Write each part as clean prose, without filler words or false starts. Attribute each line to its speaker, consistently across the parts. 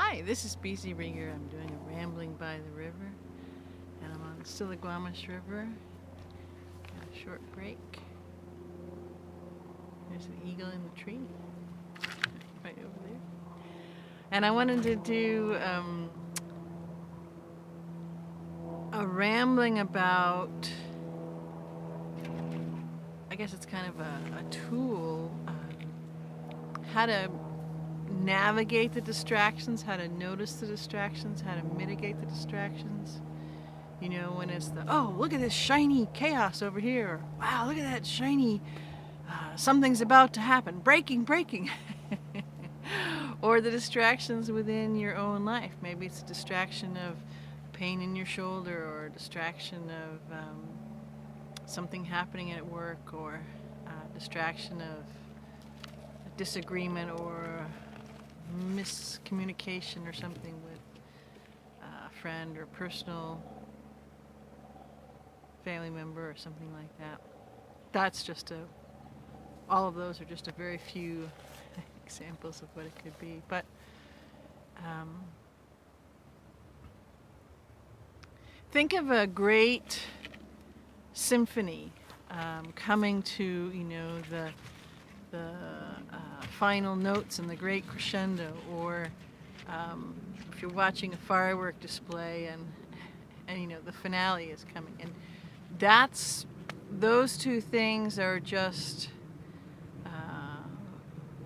Speaker 1: Hi, this is BC Rieger. I'm doing a rambling by the river, and I'm on the Stillaguamish River. Got a short break. There's an eagle in the tree, right over there. And I wanted to do a rambling about, I guess it's kind of a tool, how to navigate the distractions, how to notice the distractions, how to mitigate the distractions. You know, when it's oh, look at this shiny chaos over here. Wow, look at that shiny, something's about to happen. Breaking. Or the distractions within your own life. Maybe it's a distraction of pain in your shoulder, or a distraction of something happening at work, or a distraction of a disagreement or miscommunication or something with a friend or personal family member or something like that. That's just all of those are just a very few examples of what it could be. But think of a great symphony coming to, you know, the final notes and the great crescendo, or if you're watching a firework display and you know the finale is coming, and those two things are just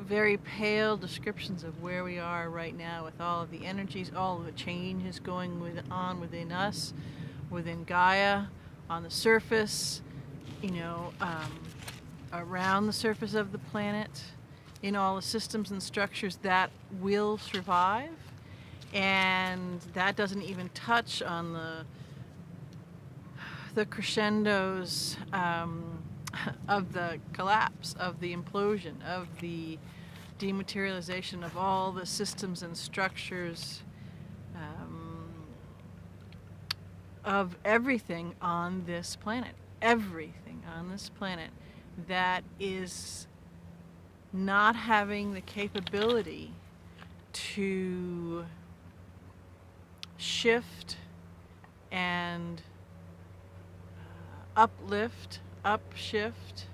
Speaker 1: very pale descriptions of where we are right now, with all of the energies, all of the changes going on within us, within Gaia, on the surface, you know, around the surface of the planet, in all the systems and structures that will survive. And that doesn't even touch on the crescendos of the collapse, of the implosion, of the dematerialization of all the systems and structures of everything on this planet. Everything on this planet that is not having the capability to shift and uplift, upshift,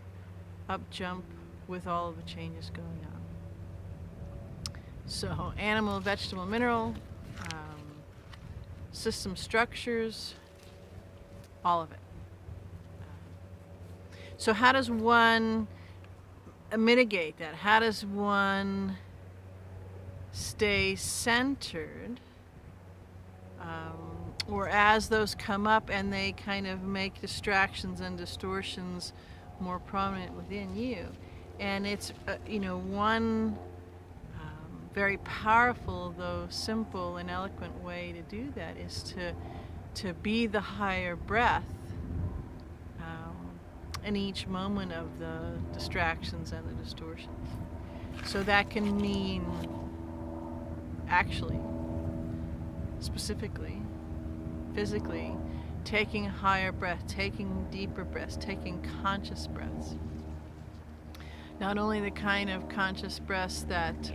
Speaker 1: upjump with all of the changes going on. So animal, vegetable, mineral, system structures, all of it. So how does one mitigate that? How does one stay centered? Or as those come up and they kind of make distractions and distortions more prominent within you. And it's, you know, one very powerful, though simple and eloquent way to do that is to be the higher breath in each moment of the distractions and the distortions. So that can mean actually, specifically, physically, taking a higher breath, taking deeper breaths, taking conscious breaths. Not only the kind of conscious breaths that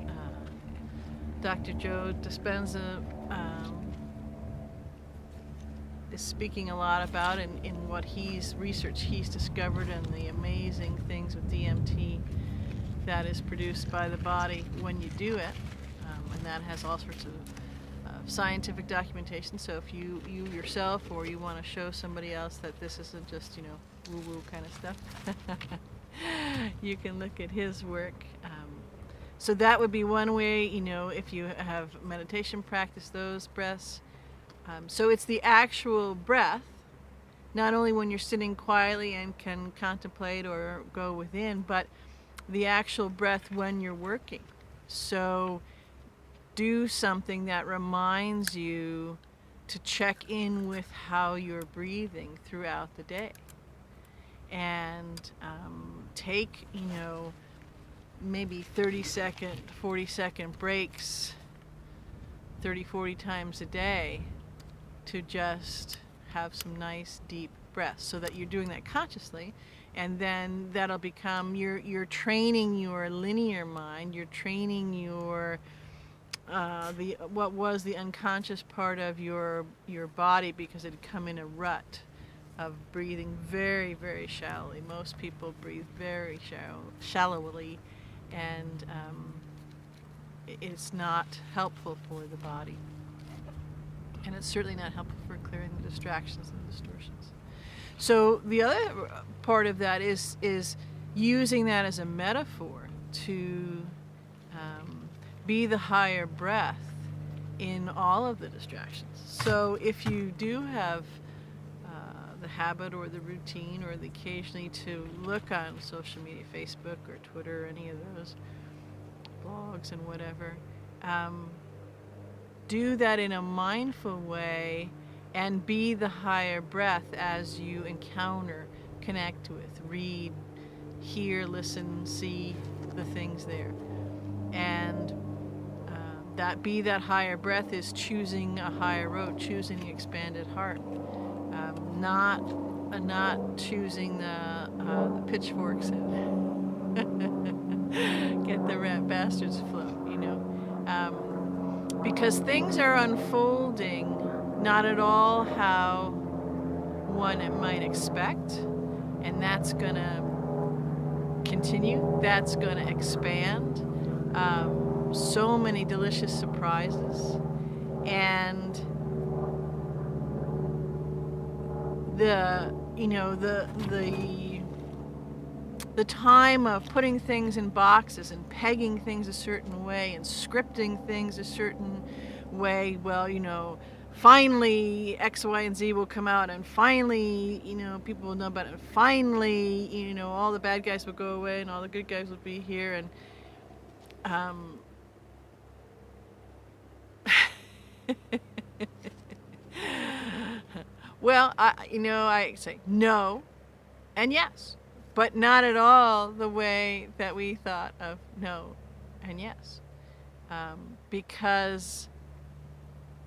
Speaker 1: Dr. Joe Dispenza is speaking a lot about in what he's discovered, and the amazing things with DMT that is produced by the body when you do it, and that has all sorts of scientific documentation. So if you yourself, or you want to show somebody else that this isn't just, you know, woo-woo kind of stuff, you can look at his work. So that would be one way, you know, if you have meditation practice, those breaths. So it's the actual breath, not only when you're sitting quietly and can contemplate or go within, but the actual breath when you're working. So do something that reminds you to check in with how you're breathing throughout the day. And take, you know, maybe 30-second, 40-second breaks 30, 40 times a day to just have some nice deep breaths, so that you're doing that consciously, and then that'll become, you're training your linear mind, you're training your what was the unconscious part of your body, because it had come in a rut of breathing very, very shallowly. Most people breathe very shallowly, and it's not helpful for the body. And it's certainly not helpful for clearing the distractions and distortions. So the other part of that is using that as a metaphor to be the higher breath in all of the distractions. So if you do have the habit or the routine or the occasionally to look on social media, Facebook or Twitter, any of those blogs and whatever, do that in a mindful way and be the higher breath as you encounter, connect with, read, hear, listen, see the things there. And that higher breath is choosing a higher road, choosing the expanded heart, not choosing the pitchforks and get the rat bastards afloat, because things are unfolding not at all how one might expect, and that's going to continue, that's going to expand. So many delicious surprises, and the time of putting things in boxes and pegging things a certain way and scripting things a certain way, finally X, Y, and Z will come out, and finally, people will know about it, and finally, all the bad guys will go away and all the good guys will be here, and well, I say no and yes, but not at all the way that we thought of no and yes, because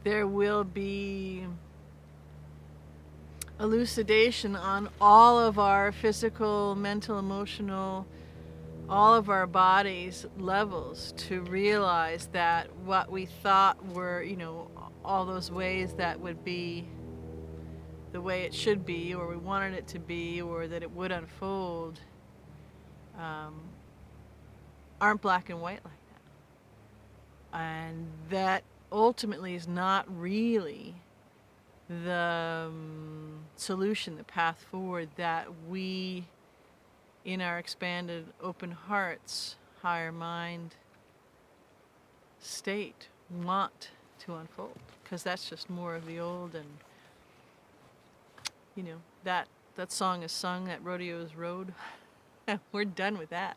Speaker 1: there will be elucidation on all of our physical, mental, emotional, all of our bodies levels, to realize that what we thought were, all those ways that would be the way it should be, or we wanted it to be, or that it would unfold, aren't black and white like that. And that ultimately is not really the solution, the path forward that we, in our expanded open hearts, higher mind state, want to unfold, because that's just more of the old. And that song is sung, that rodeo is rode. We're done with that,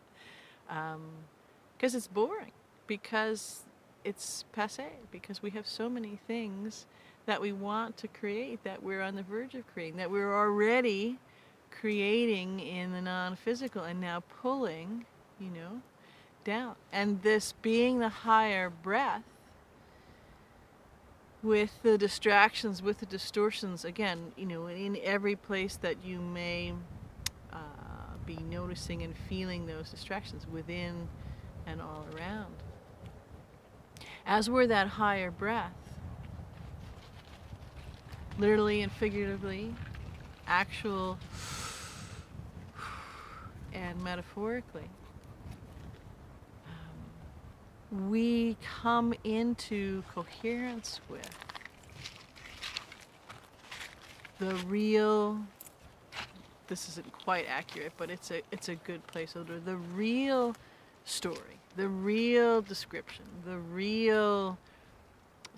Speaker 1: because it's boring, because it's passé, because we have so many things that we want to create, that we're on the verge of creating, that we're already creating in the non-physical, and now pulling, down. And this being the higher breath with the distractions, with the distortions, again, in every place that you may be noticing and feeling those distractions, within and all around. As we're that higher breath, literally and figuratively, actual and metaphorically, we come into coherence with the real, this isn't quite accurate, but it's a good placeholder, the real story, the real description, the real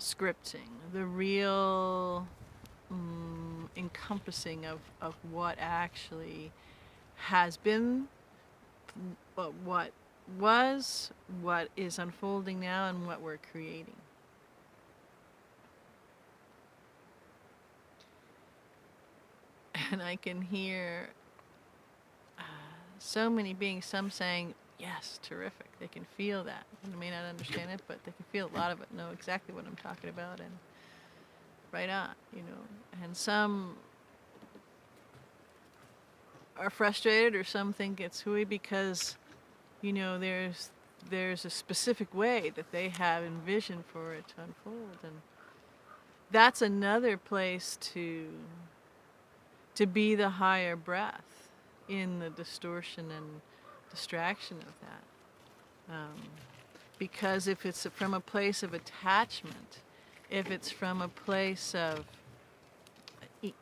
Speaker 1: scripting, the real encompassing of what actually has been, what was, what is unfolding now, and what we're creating. And I can hear so many beings, some saying, yes, terrific. They can feel that. They may not understand it, but they can feel a lot of it, know exactly what I'm talking about, and right on, And some are frustrated, or some think it's hooey because, there's there's a specific way that they have envisioned for it to unfold, and that's another place to be the higher breath in the distortion and distraction of that. Because if it's from a place of attachment, if it's from a place of, a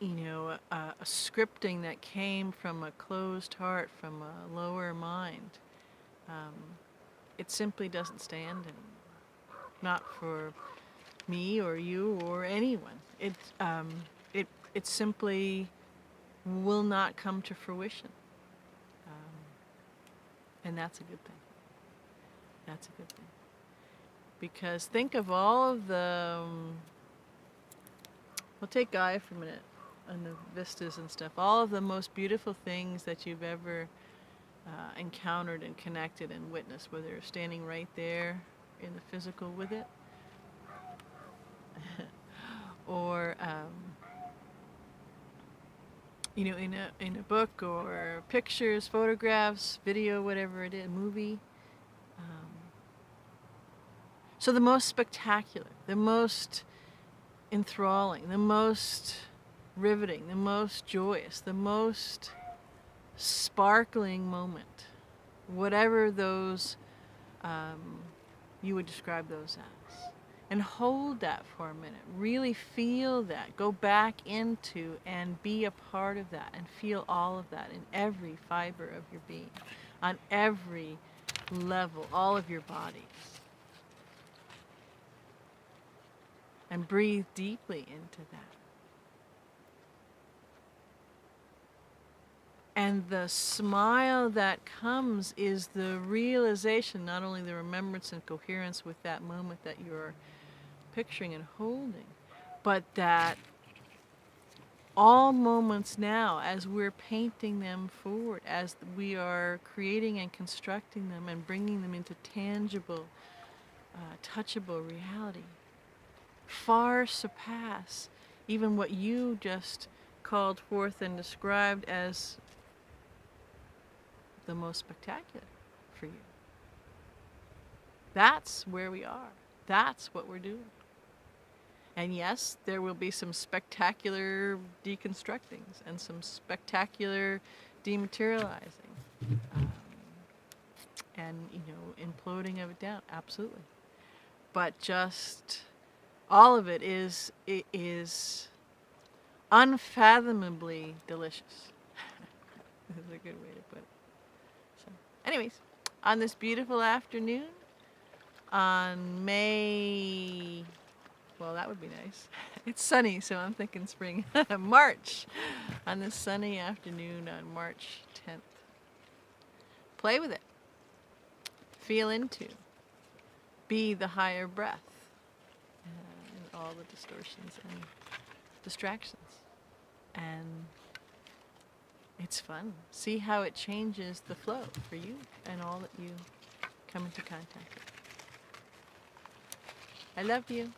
Speaker 1: scripting that came from a closed heart, from a lower mind, it simply doesn't stand anymore. Not for me or you or anyone. It simply will not come to fruition. And that's a good thing. That's a good thing. Because think of all of the, we'll take Gaia for a minute, and the vistas and stuff, all of the most beautiful things that you've ever encountered and connected and witnessed, whether you're standing right there in the physical with it, or in a book, or pictures, photographs, video, whatever it is, movie. So the most spectacular, the most enthralling, the most riveting, the most joyous, the most sparkling moment, whatever those you would describe those as. And hold that for a minute. Really feel that. Go back into and be a part of that and feel all of that in every fiber of your being, on every level, all of your bodies. And breathe deeply into that. And the smile that comes is the realization, not only the remembrance and coherence with that moment that you're picturing and holding, but that all moments now, as we're painting them forward, as we are creating and constructing them and bringing them into tangible, touchable reality, far surpass even what you just called forth and described as the most spectacular for you. That's where we are. That's what we're doing. And yes, there will be some spectacular deconstructings and some spectacular dematerializing, and imploding of it down. Absolutely. But just all of it is unfathomably delicious. This is a good way to put it. So, anyways, on this beautiful afternoon, on May, well, that would be nice. It's sunny, so I'm thinking spring. March, on this sunny afternoon on March 10th. Play with it. Feel into. Be the higher breath. In all the distortions and distractions. And it's fun. See how it changes the flow for you and all that you come into contact with. I love you.